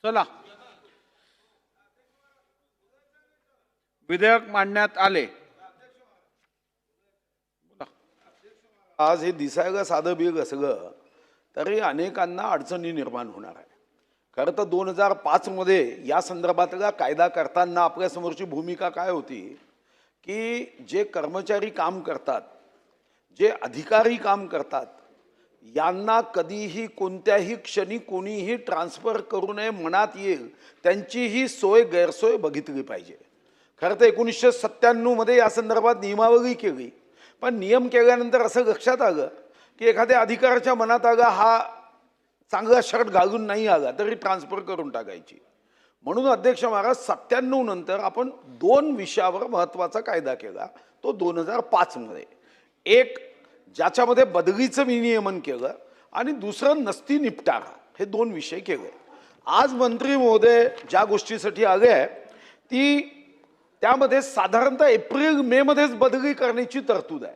चला, विधेयक मांडण्यात आले. आज हे दिसायला साधं बिग असलं तरी अनेकांना अडचणी निर्माण होणार आहे. खरं तर 2005 मध्ये या संदर्भातला कायदा करताना आपल्यासमोरची भूमिका काय होती की जे कर्मचारी काम करतात, जे अधिकारी काम करतात, यांना कधीही कोणत्याही क्षणी कोणीही ट्रान्सफर करू नये मनात येईल त्यांची ही सोय गैरसोय बघितली पाहिजे. खरं तर 1997 मध्ये या संदर्भात नियमावली केली, पण नियम केल्यानंतर असं लक्षात आलं की एखाद्या अधिकाऱ्याच्या मनात आला हा चांगला शर्ट घालून नाही आला तरी ट्रान्सफर करून टाकायची. म्हणून अध्यक्ष महाराज 97 नंतर आपण 2 विषयावर महत्त्वाचा कायदा केला, तो 2005 मध्ये. एक ज्याच्यामध्ये बदलीचं विनियमन केलं आणि दुसरं नसती निपटारा, हे 2 विषय केले. आज मंत्री महोदय ज्या गोष्टीसाठी आले आहे ती त्यामध्ये साधारणतः एप्रिल मे मध्येच बदली करण्याची तरतूद आहे.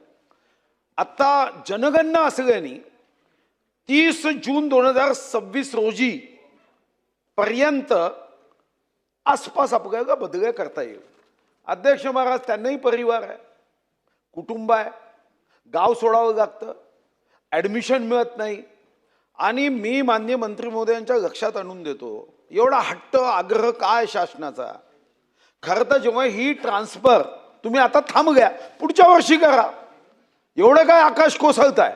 आता जनगणना असल्याने 30 जून 2026 रोजी पर्यंत आसपास आपल्याला बदल्या करता येईल. अध्यक्ष महाराज, त्यांनाही परिवार आहे, कुटुंब आहे, गाव सोडावं लागतं, ॲडमिशन मिळत नाही. आणि मी माननीय मंत्री महोदयांच्या लक्षात आणून देतो, एवढा हट्ट आग्रह काय शासनाचा. खरं तर जेव्हा ही ट्रान्सफर तुम्ही आता थांबल्या, पुढच्या वर्षी करा, एवढं काय आकाश कोसळताय.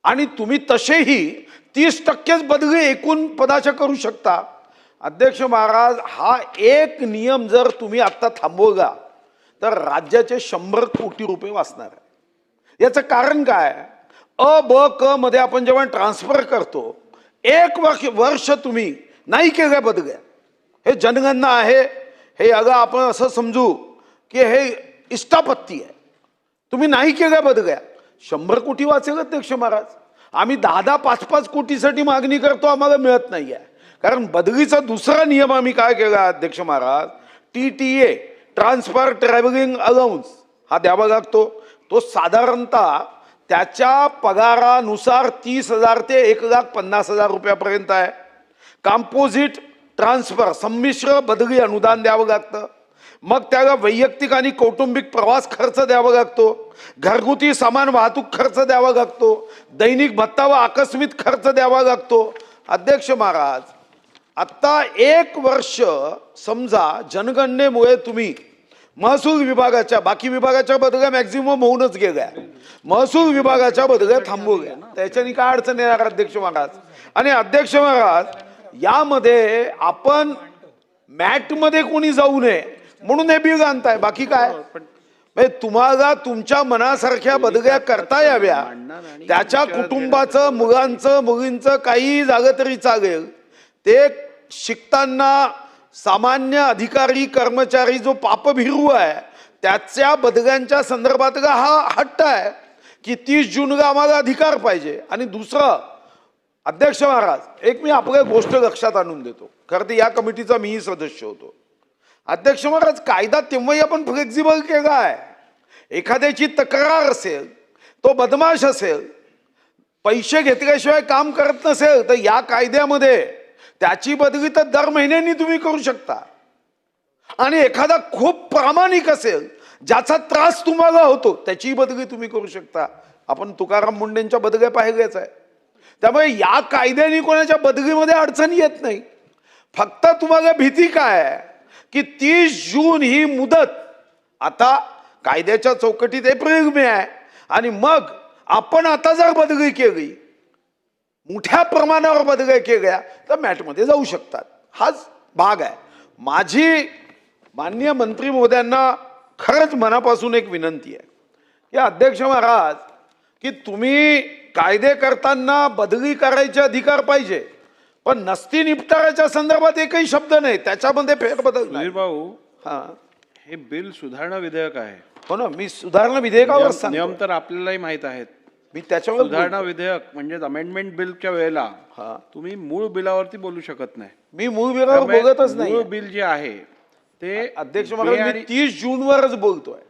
आणि तुम्ही तसेही 30%च बदली एकूण पदाच्या करू शकता. अध्यक्ष महाराज, हा एक नियम जर तुम्ही आता थांबवला तर राज्याचे 100 कोटी रुपये वाचणार आहे. याचं कारण काय? अ ब क मध्ये आपण जेव्हा ट्रान्सफर करतो, 1 वर्ष तुम्ही नाही केल्या बदल्या, हे जनगणना आहे, हे अगं आपण असं समजू की हे इष्टापत्ती आहे, तुम्ही नाही केल्या बदल्या, 100 कोटी वाचेल अध्यक्ष महाराज. आम्ही 10-10, 5-5 कोटीसाठी मागणी करतो, आम्हाला मिळत नाही आहे. कारण बदलीचा दुसरा नियम आम्ही काय केला अध्यक्ष महाराज, TTA, ट्रान्सफर ट्रॅव्हलिंग अलाउन्स, हा द्यावा लागतो. तो साधारणतः त्याच्या पगारानुसार 30,000 ते 1,50,000 रुपयापर्यंत आहे. कंपोजिट ट्रान्सफर, संमिश्र बदली अनुदान द्यावं लागतं. मग त्याला वैयक्तिक आणि कौटुंबिक प्रवास खर्च द्यावा लागतो, घरगुती सामान वाहतूक खर्च द्यावा लागतो, दैनिक भत्ता व आकस्मिक खर्च द्यावा लागतो. अध्यक्ष महाराज, आता 1 वर्ष समजा जनगणनेमुळे तुम्ही महसूल विभागाच्या, बाकी विभागाच्या बदल्या मॅक्झिमम होऊनच गेल्या, महसूल विभागाच्या बदल्या थांबवल्या, त्याच्यानी काय अडचण येणार अध्यक्ष महाराज. आणि अध्यक्ष महाराज, यामध्ये आपण मॅटमध्ये कोणी जाऊ नये म्हणून हे बिल आणताय, बाकी काय. तुम्हाला तुमच्या मनासारख्या बदल्या करता याव्या, त्याच्या कुटुंबाचं, मुलांचं, मुलींचं काही झालं तरी चालेल. ते शिकताना सामान्य अधिकारी कर्मचारी जो पापभिरू आहे त्याच्या बदल्यांच्या संदर्भातला हा हट्ट आहे की 30 जूनला आम्हाला अधिकार पाहिजे. आणि दुसरं अध्यक्ष महाराज, एक मी आपल्या गोष्ट लक्षात आणून देतो, खरं तर या कमिटीचा मीही सदस्य होतो. अध्यक्ष महाराज, कायदा तेव्हाही आपण फ्लेक्झिबल केला आहे. एखाद्याची तक्रार असेल, तो बदमाश असेल, पैसे घेतल्याशिवाय काम करत नसेल, तर या कायद्यामध्ये त्याची बदली तर दर महिन्यानी तुम्ही करू शकता. आणि एखादा खूप प्रामाणिक असेल, ज्याचा त्रास तुम्हाला होतो, त्याची बदली तुम्ही करू शकता. आपण तुकाराम मुंडेंच्या बदल्या पाहिल्याच आहे. त्यामुळे या कायद्याने कोणाच्या बदलीमध्ये अडचण येत नाही. फक्त तुम्हाला भीती काय आहे की 30 जून ही मुदत आता कायद्याच्या चौकटीत एप्रिल मे आहे, आणि मग आपण आता जर बदली केली, मोठ्या प्रमाणावर बदल्या केल्या, तर मॅटमध्ये जाऊ शकतात. हाच भाग आहे. माझी माननीय मंत्री महोदयांना खरंच मनापासून एक विनंती आहे की अध्यक्ष महाराज, की तुम्ही कायदे करताना बदली करायचे अधिकार पाहिजे, पण नसती निपटाराच्या संदर्भात एकही शब्द नाही, त्याच्यामध्ये फेरबदल नाही. भाऊ, हा, हे बिल सुधारणा विधेयक आहे. हो ना, मी सुधारणा विधेयकावर नियम तर आपल्यालाही माहित आहेत. मी त्याच्यावर सुधारणा विधेयक म्हणजे अमेंडमेंट बिलच्या वेळेला तुम्ही मूळ बिलावरती बोलू शकत नाही. मी मूळ बिलावर बोलतच नाही. मूळ बिल जे आहे ते अध्यक्ष महाराज, मी 30 जून वरच बोलतोय.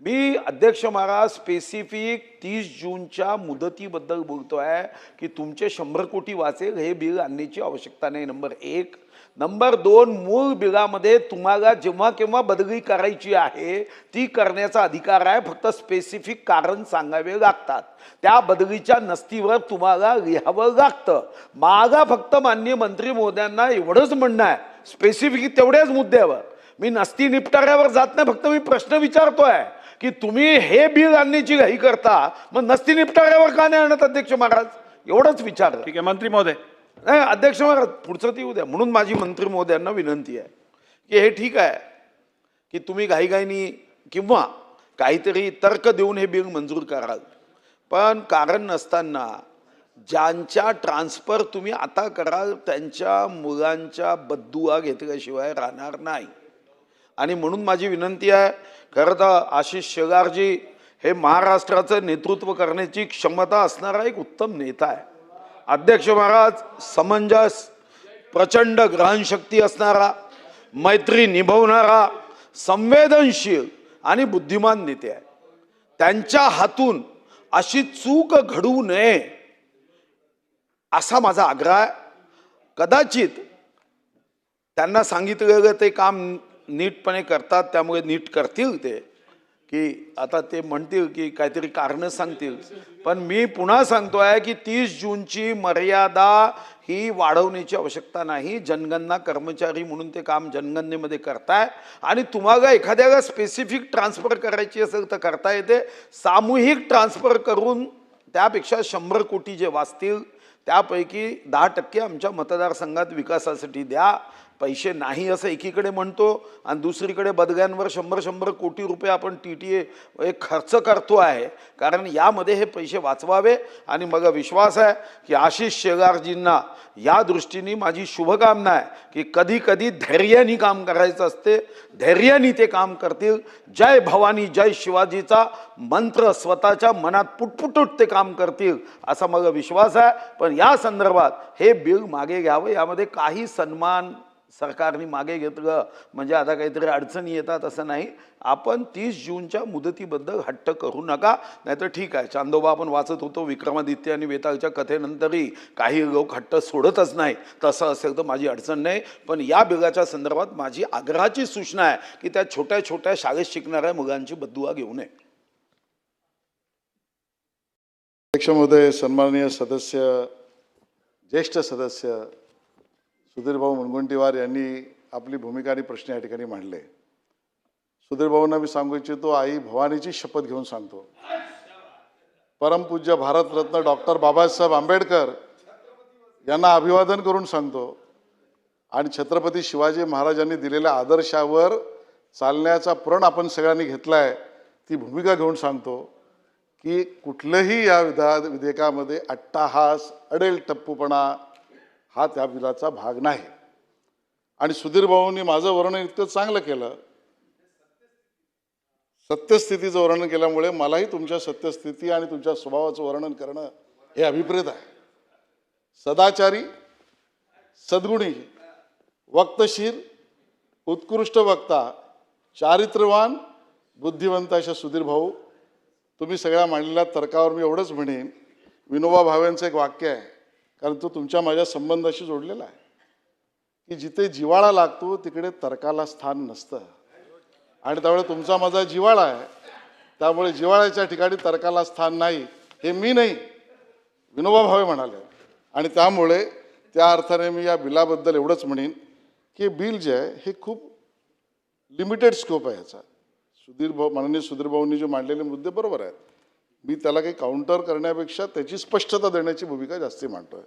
मी अध्यक्ष महाराज स्पेसिफिक 30 जूनच्या मुदतीबद्दल बोलतोय की तुमचे 100 कोटी वाचेल हे बिल आणण्याची आवश्यकता नाही. नंबर 1. नंबर 2, मूळ बिलामध्ये तुम्हाला जेव्हा केव्हा बदली करायची आहे ती करण्याचा अधिकार आहे. फक्त स्पेसिफिक कारण सांगावे लागतात. त्या बदलीच्या नसतीवर तुम्हाला लिहावं लागतं. माझा फक्त माननीय मंत्री महोदयांना एवढंच म्हणणं आहे स्पेसिफिक तेवढ्याच मुद्द्यावर. मी नसती निपटाऱ्यावर जात नाही. फक्त मी प्रश्न विचारतोय की तुम्ही हे बिल आणण्याची घाई करता, मग नसती निपटाऱ्यावर का नाही आणत अध्यक्ष महाराज? एवढंच विचार. ठीक आहे मंत्री महोदय. नाही अध्यक्ष महाराज, पुढचं ती उद्या. म्हणून माझी मंत्री महोदयांना विनंती आहे की हे ठीक आहे की तुम्ही घाईघाईनी किंवा काहीतरी तर्क देऊन हे बिल मंजूर कराल, पण कारण नसताना ज्यांच्या ट्रान्सफर तुम्ही आता कराल त्यांच्या मुलांच्या बद्दुआ घेतल्याशिवाय राहणार नाही. आणि म्हणून माझी विनंती आहे, खरं तर आशिष शेलारजी हे महाराष्ट्राचं नेतृत्व करण्याची क्षमता असणारा एक उत्तम नेता आहे. अध्यक्ष महाराज समंजस, प्रचंड ग्रहणशक्ती असणारा, मैत्री निभवणारा, संवेदनशील आणि बुद्धिमान नेते आहे. त्यांच्या हातून अशी चूक घडू नये असा माझा आग्रह आहे. कदाचित त्यांना सांगितलेलं ते काम नीटपणे करतात, त्यामुळे नीट करतील ते, की आता ते म्हणतील की काहीतरी कारणं सांगतील. पण मी पुन्हा सांगतोय की 30 जूनची मर्यादा ही वाढवण्याची आवश्यकता नाही. जनगणना कर्मचारी म्हणून ते काम जनगणनेमध्ये करताय आणि तुम्हाला एखाद्याला स्पेसिफिक ट्रान्सफर करायची असेल तर करता येते. सामूहिक ट्रान्सफर करून त्यापेक्षा 100 कोटी जे वाचतील त्यापैकी 10% आमच्या मतदारसंघात विकासासाठी द्या. पैसे नाही असं एकीकडे म्हणतो आणि दुसरीकडे बदल्यांवर 100 कोटी रुपये आपण TTA खर्च करतो आहे, कारण यामध्ये हे पैसे वाचवावे. आणि मला विश्वास आहे की आशिष शेलारजींना या दृष्टीने माझी शुभकामना आहे की कधी कधी धैर्याने काम करायचं असते, धैर्याने ते काम करतील. जय भवानी जय शिवाजीचा मंत्र स्वतःच्या मनात पुटपुटूट ते काम करतील असा मला विश्वास आहे. पण या संदर्भात हे बिल मागे घ्यावं. यामध्ये काही सन्मान सरकारने मागे घेतलं म्हणजे आता काहीतरी अडचणी येतात असं नाही. आपण 30 जूनच्या मुदतीबद्दल हट्ट करू नका. नाहीतर ठीक आहे, चांदोबा आपण वाचत होतो विक्रमादित्य आणि वेताळच्या कथेनंतरही काही लोक हट्ट सोडतच नाही. तसं असेल तर माझी अडचण नाही. पण या बिलाच्या संदर्भात माझी आग्रहाची सूचना आहे की त्या छोट्या छोट्या शाळेत शिकणाऱ्या मुलांची बद्दुआ घेऊ नये. अध्यक्ष महोदय, सन्माननीय सदस्य, ज्येष्ठ सदस्य सुधीर भाऊ मुनगंटीवार यांनी आपली भूमिका आणि प्रश्न या ठिकाणी मांडले. सुधीर भाऊंना मी सांगू इच्छितो, आई भवानीची शपथ घेऊन सांगतो, परमपूज्य भारतरत्न डॉक्टर बाबासाहेब आंबेडकर यांना अभिवादन करून सांगतो आणि छत्रपती शिवाजी महाराजांनी दिलेल्या आदर्शावर चालण्याचा प्रण आपण सगळ्यांनी घेतलाय, ती भूमिका घेऊन सांगतो की कुठलंही या विधेयकामध्ये अट्टाहास, अडेल टप्पूपणा हा त्या बिलाचा भाग नाही. आणि सुधीर भाऊंनी माझं वर्णन इतकं चांगलं केलं, सत्यस्थितीचं वर्णन केल्यामुळे मलाही तुमच्या सत्यस्थिती आणि तुमच्या स्वभावाचं वर्णन करणं हे अभिप्रेत आहे. सदाचारी, सद्गुणी, वक्तशीर, उत्कृष्ट वक्ता, चारित्र्यवान, बुद्धिवंत अशा सुधीर भाऊ, तुम्ही सगळ्या मांडलेल्या तर्कावर मी एवढंच म्हणेन, विनोबा भावेंचं एक वाक्य आहे, कारण तो तुमच्या माझ्या संबंधाशी जोडलेला आहे, की जिथे जिव्हाळा लागतो तिकडे तर्काला स्थान नसतं. आणि त्यामुळे तुमचा माझा जिव्हाळा आहे, त्यामुळे जिव्हाळ्याच्या ठिकाणी तर्काला स्थान नाही, हे मी नाही विनोबा भावे म्हणाले. आणि त्यामुळे त्या अर्थाने मी या बिलाबद्दल एवढंच म्हणेन की बिल जे आहे हे खूप लिमिटेड स्कोप आहे याचा. माननीय सुधीर भाऊंनी जे मांडलेले मुद्दे बरोबर आहेत, मी त्याला काही काउंटर करण्यापेक्षा त्याची स्पष्टता देण्याची भूमिका जास्ती मांडतोय.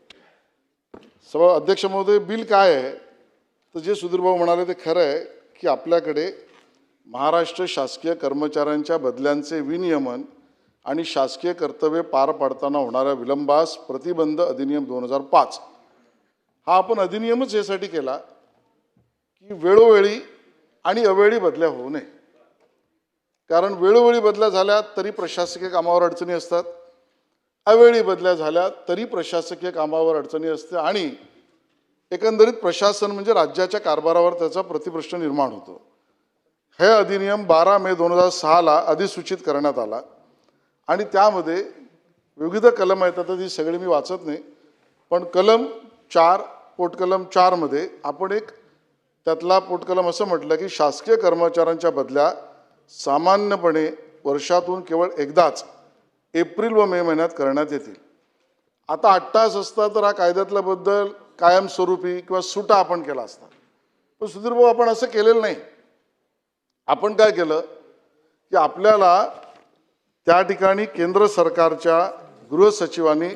अध्यक्ष महोदय, बिल काय आहे तर जे सुधीर भाऊ म्हणाले ते खरं आहे की आपल्याकडे महाराष्ट्र शासकीय कर्मचाऱ्यांच्या बदल्यांचे विनियमन आणि शासकीय कर्तव्य पार पाडताना होणाऱ्या विलंबास प्रतिबंध अधिनियम 2005 हा आपण अधिनियमच यासाठी केला की वेळोवेळी आणि अवेळी बदल्या होऊ नये. कारण वेळोवेळी बदल्या झाल्या तरी प्रशासकीय कामावर अडचणी असतात, अवेळी बदल्या झाल्या तरी प्रशासकीय कामावर अडचणी असते आणि एकंदरीत प्रशासन म्हणजे राज्याच्या कारभारावर त्याचा प्रतिप्रश्न निर्माण होतो. हे अधिनियम 12 मे 2006ला अधिसूचित करण्यात आला आणि त्यामध्ये विविध कलम आहेत. आता ती सगळी मी वाचत नाही, पण कलम 4 पोटकलम 4 मध्ये आपण एक त्यातला पोटकलम असं म्हटलं की शासकीय कर्मचाऱ्यांच्या बदल्या सामान्यपणे वर्षातून केवळ एकदाच एप्रिल व मे महिन्यात करण्यात येतील. आता 8 तास असता तर हा कायद्यातला बदल कायमस्वरूपी किंवा सुटा आपण केला असता, पण सुधीर भाऊ आपण असं केलेलं नाही. आपण काय केलं की आपल्याला त्या ठिकाणी केंद्र सरकारच्या गृहसचिवांनी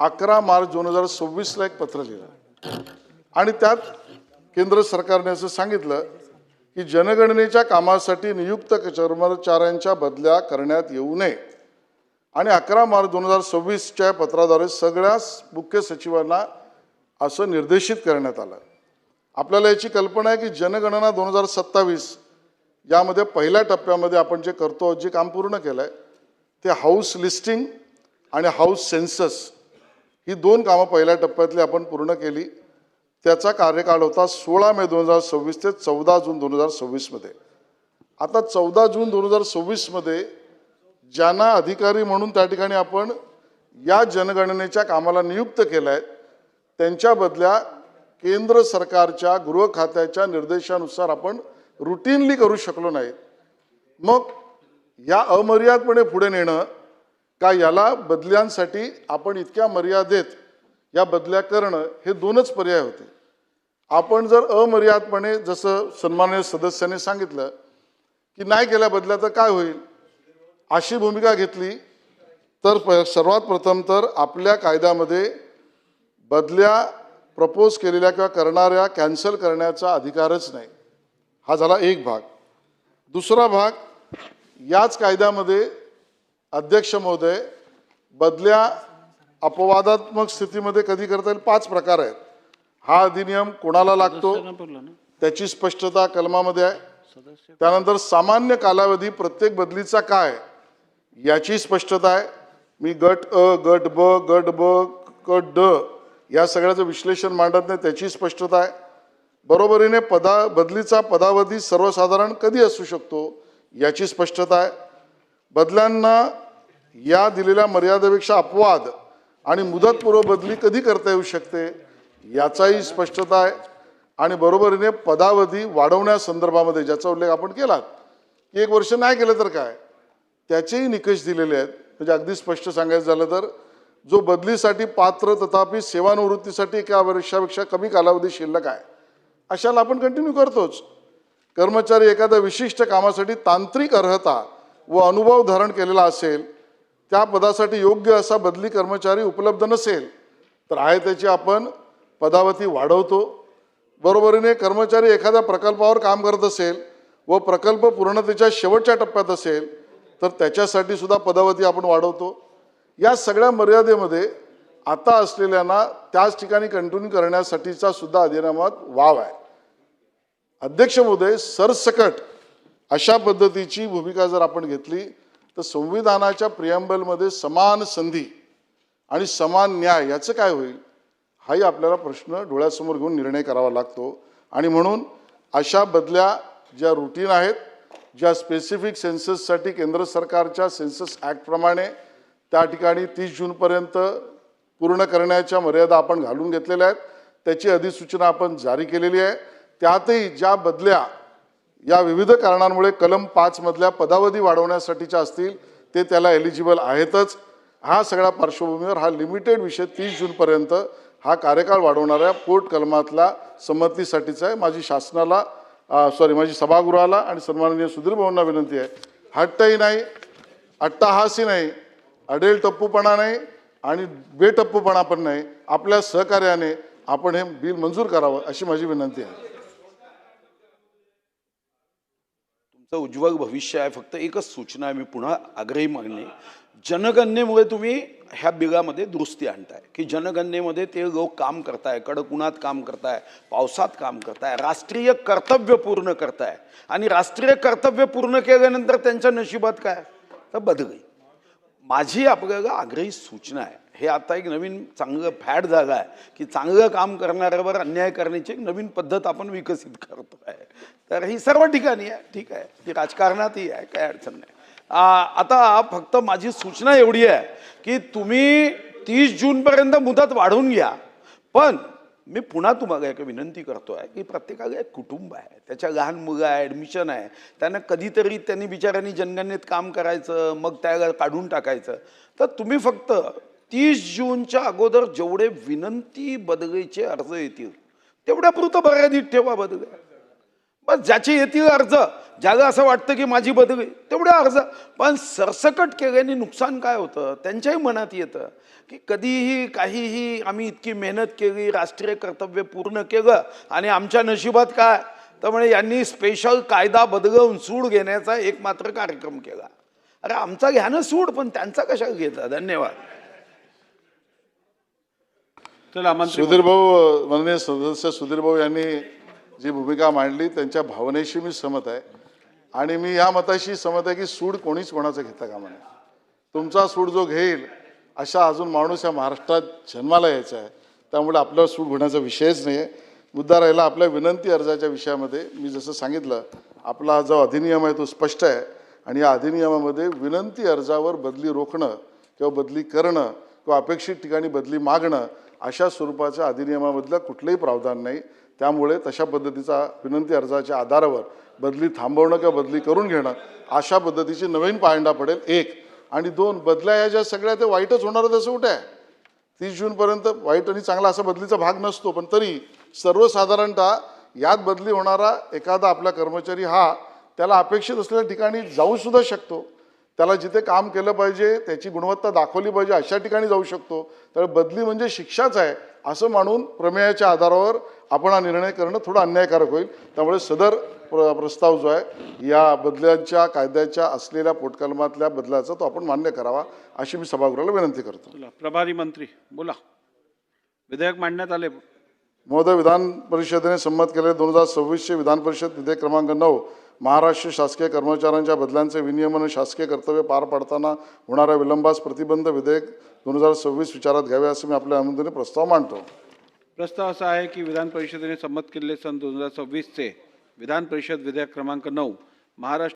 11 मार्च 2026ला एक पत्र लिहिलं आणि त्यात केंद्र सरकारने असं सांगितलं की जनगणनेच्या कामासाठी नियुक्त कर्मचाऱ्यांच्या बदल्या करण्यात येऊ नये आणि 11 मार्च 2026च्या पत्राद्वारे सगळ्या मुख्य सचिवांना असं निर्देशित करण्यात आलं. आपल्याला याची कल्पना आहे की जनगणना 2027 यामध्ये पहिल्या टप्प्यामध्ये आपण जे करतो, जे काम पूर्ण केलं आहे ते हाऊस लिस्टिंग आणि हाऊस सेन्सस ही 2 कामं पहिल्या टप्प्यातली आपण पूर्ण केली. त्याचा कार्यकाळ होता 16 मे 2026 ते 14 जून 2026 मध्ये. आता 14 जून 2026 मध्ये ज्यांना अधिकारी म्हणून त्या ठिकाणी आपण या जनगणनेच्या कामाला नियुक्त केलं आहे त्यांच्या बदल्या केंद्र सरकारच्या गृह खात्याच्या निर्देशानुसार आपण रुटीनली करू शकलो नाही. मग या अमर्यादपणे पुढे नेणं का याला बदल्यांसाठी आपण इतक्या मर्यादेत या बदल्या करणं हे 2च पर्याय होते. आपण जर अमर्यादपणे जसं सन्माननीय सदस्यांनी सांगितलं की नाही केल्या बदल्या तर काय होईल अशी भूमिका घेतली तर सर्वात प्रथम तर आपल्या कायद्यामध्ये बदल्या प्रपोज केलेल्या किंवा करणाऱ्या कॅन्सल करण्याचा अधिकारच नाही. हा झाला एक भाग. दुसरा भाग, याच कायद्यामध्ये अध्यक्ष महोदय बदल्या अपवादात्मक स्थितीमध्ये कधी करता येईल 5 प्रकार आहेत. हा अधिनियम कोणाला लागतो त्याची स्पष्टता कलमामध्ये आहे. त्यानंतर सामान्य कालावधी प्रत्येक बदलीचा काय याची स्पष्टता आहे. मी गट अ, गट ब, गट ब, गट ड या सगळ्याचं विश्लेषण मांडत नाही त्याची स्पष्टता आहे. बरोबरीने बदलीचा पदावधी सर्वसाधारण कधी असू शकतो याची स्पष्टता आहे. बदल्यांना या दिलेल्या मर्यादेपेक्षा अपवाद आणि मुदतपूर्व बदली कधी करता येऊ शकते याचाही स्पष्टता आहे. आणि बरोबरीने पदावधी वाढवण्यासंदर्भामध्ये ज्याचा उल्लेख आपण केला की 1 वर्ष नाही केलं तर काय त्याचेही निकष दिलेले आहेत. म्हणजे अगदी स्पष्ट सांगायचं झालं तर जो बदलीसाठी पात्र तथापि सेवानिवृत्तीसाठी 1 वर्षापेक्षा कमी कालावधी शिल्लक आहे अशाला आपण कंटिन्यू करतोच. कर्मचारी एखाद्या विशिष्ट कामासाठी तांत्रिक अर्हता व अनुभव धारण केलेला असेल, त्या पदासाठी योग्य असा बदली कर्मचारी उपलब्ध नसेल तर आहे त्याची आपण पदावधी वाढवतो. बरोबरीने कर्मचारी एखाद्या प्रकल्पावर काम करत असेल व प्रकल्प पूर्णतेच्या शेवटच्या टप्प्यात असेल तर त्याच्यासाठी सुद्धा पदावधी आपण वाढवतो. या सगळ्या मर्यादेमध्ये आता असलेल्यांना त्याच ठिकाणी कंटिन्यू करण्यासाठीचा सुद्धा अधिनियमात वाव आहे. अध्यक्ष महोदय, सरसकट अशा पद्धतीची भूमिका जर आपण घेतली तर संविधानाच्या प्रिअम्बलमध्ये समान संधी आणि समान न्याय याचं काय होईल हाही आपल्याला प्रश्न डोळ्यासमोर घेऊन निर्णय करावा लागतो. आणि म्हणून अशा बदल्या ज्या रुटीन आहेत, ज्या स्पेसिफिक सेन्सससाठी केंद्र सरकारच्या सेन्सस ॲक्टप्रमाणे त्या ठिकाणी 30 जूनपर्यंत पूर्ण करण्याच्या मर्यादा आपण घालून घेतलेल्या आहेत, त्याची अधिसूचना आपण जारी केलेली आहे. त्यातही ज्या बदल्या या विविध कारणांमुळे कलम 5 मधल्या पदावधी वाढवण्यासाठीच्या असतील ते त्याला एलिजिबल आहेतच. हा सगळ्या पार्श्वभूमीवर हा लिमिटेड विषय 30 जूनपर्यंत हा कार्यकाळ वाढवणाऱ्या पोट कलमातला संमतीसाठीचा आहे. माझी सभागृहाला आणि सन्माननीय सुधीर भाऊंना विनंती आहे, हट्टही नाही, अट्टाहासी नाही, अडेल टप्पूपणा नाही आणि बेटप्पूपणा पण नाही, आपल्या सहकार्याने आपण हे बिल मंजूर करावं अशी माझी विनंती आहे. तुमचं उज्ज्वल भविष्य आहे. फक्त एकच सूचना आहे, मी पुन्हा आग्रही मागणे, जनगणनेमुळे तुम्ही ह्या बिलामध्ये दुरुस्ती आणताय की जनगणनेमध्ये ते लोक काम करताय, कडक उन्हात काम करताय, पावसात काम करताय, राष्ट्रीय कर्तव्य पूर्ण करताय आणि राष्ट्रीय कर्तव्य पूर्ण केल्यानंतर त्यांच्या नशिबात काय तर बदली. माझी आपल्याला आग्रही सूचना आहे, हे आता एक नवीन चांगलं फॅड झालं आहे की चांगलं काम करणाऱ्यावर अन्याय करण्याची एक नवीन पद्धत आपण विकसित करतो आहे. तर ही सर्व ठिकाणी आहे, ठीक आहे, ती राजकारणातही आहे, काही अडचण नाही. आता फक्त माझी सूचना एवढी आहे की तुम्ही 30 जूनपर्यंत मुदत वाढवून घ्या. पण मी पुन्हा तुम्हाला एक विनंती करतोय की प्रत्येकाला एक कुटुंब आहे, त्याच्या लहान मुलं आहे, ॲडमिशन आहे, त्यांना कधीतरी त्यांनी बिचाऱ्यांनी जनगणनेत काम करायचं, मग त्याला काढून टाकायचं. तर तुम्ही फक्त 30 जूनच्या अगोदर जेवढे विनंती बदलीचे अर्ज येतील तेवढ्यापुरतं मर्यादित ठेवा बदल. बस ज्याचे येतील अर्ज, ज्याला असं वाटतं की माझी बदली, तेवढे अर्ज. पण सरसकट केल्याने नुकसान काय होतं त्यांच्याही मनात येतं की कधीही काहीही आम्ही इतकी मेहनत केली, राष्ट्रीय कर्तव्य पूर्ण केलं आणि आमच्या नशिबात काय, तर म्हणजे यांनी स्पेशल कायदा बदलवून सूड घेण्याचा एक मात्र कार्यक्रम केला. अरे आमचा घ्या ना सूड, पण त्यांचा कशाला घेता. धन्यवाद. चला मंत्री सुधीर भाऊ, माननीय सदस्य सुधीर भाऊ यांनी जी भूमिका मांडली त्यांच्या भावनेशी मी सहमत आहे आणि मी या मताशी सहमत आहे की सूड कोणीच कोणाचं घेता कामा नये. तुमचा सूड जो घेईल अशा अजून माणूस या महाराष्ट्रात जन्माला यायचा आहे, त्यामुळे आपल्याला सूड घेण्याचा विषयच नाही आहे. मुद्दा राहिला आपल्या विनंती अर्जाच्या विषयामध्ये. मी जसं सांगितलं, आपला जो अधिनियम आहे तो स्पष्ट आहे आणि या अधिनियमामध्ये विनंती अर्जावर बदली रोखणं किंवा बदली करणं किंवा अपेक्षित ठिकाणी बदली मागणं अशा स्वरूपाच्या अधिनियमामधलं कुठलंही प्रावधान नाही. त्यामुळे तशा पद्धतीचा विनंती अर्जाच्या आधारावर बदली थांबवणं किंवा बदली करून घेणं अशा पद्धतीची नवीन पायंडा पडेल. एक. आणि दोन, बदल्या या ज्या सगळ्या ते वाईटच होणारं तसं कुठे आहे. 30 जूनपर्यंत वाईट आणि चांगला असा बदलीचा भाग नसतो, पण तरी सर्वसाधारणतः यात बदली होणारा एखादा आपला कर्मचारी हा त्याला अपेक्षित असलेल्या ठिकाणी जाऊ सुद्धा शकतो. त्याला जिथे काम केलं पाहिजे, त्याची गुणवत्ता दाखवली पाहिजे अशा ठिकाणी जाऊ शकतो. तर बदली म्हणजे शिक्षाच आहे असं मानून प्रमेयाच्या आधारावर आपण हा निर्णय करणं थोडं अन्यायकारक होईल. त्यामुळे सदर प्रस्ताव जो आहे या बदल्यांच्या कायद्याच्या असलेल्या पोटकलमातल्या बदलाचा तो आपण मान्य करावा अशी मी सभागृहाला विनंती करतो. चला प्रभारी मंत्री बोला. विधेयक मांडण्यात आले. महोदय, विधान परिषदेने संमत केलेले 2026चे विधान परिषद विधेयक क्रमांक 9 महाराष्ट्र शासकीय कर्मचाऱ्यांच्या बदल्यांचे विनियमन आणि शासकीय कर्तव्य पार पाडताना होणाऱ्या विलंबास प्रतिबंध विधेयक 2026 विचारात घ्यावे असे मी आपल्या अनुमतीने प्रस्ताव मांडतो. प्रस्ताव असा आहे की विधान परिषदेने संमत केलेले सन 2026चे विधान परिषद विधेयक क्रमांक 9 महाराष्ट्र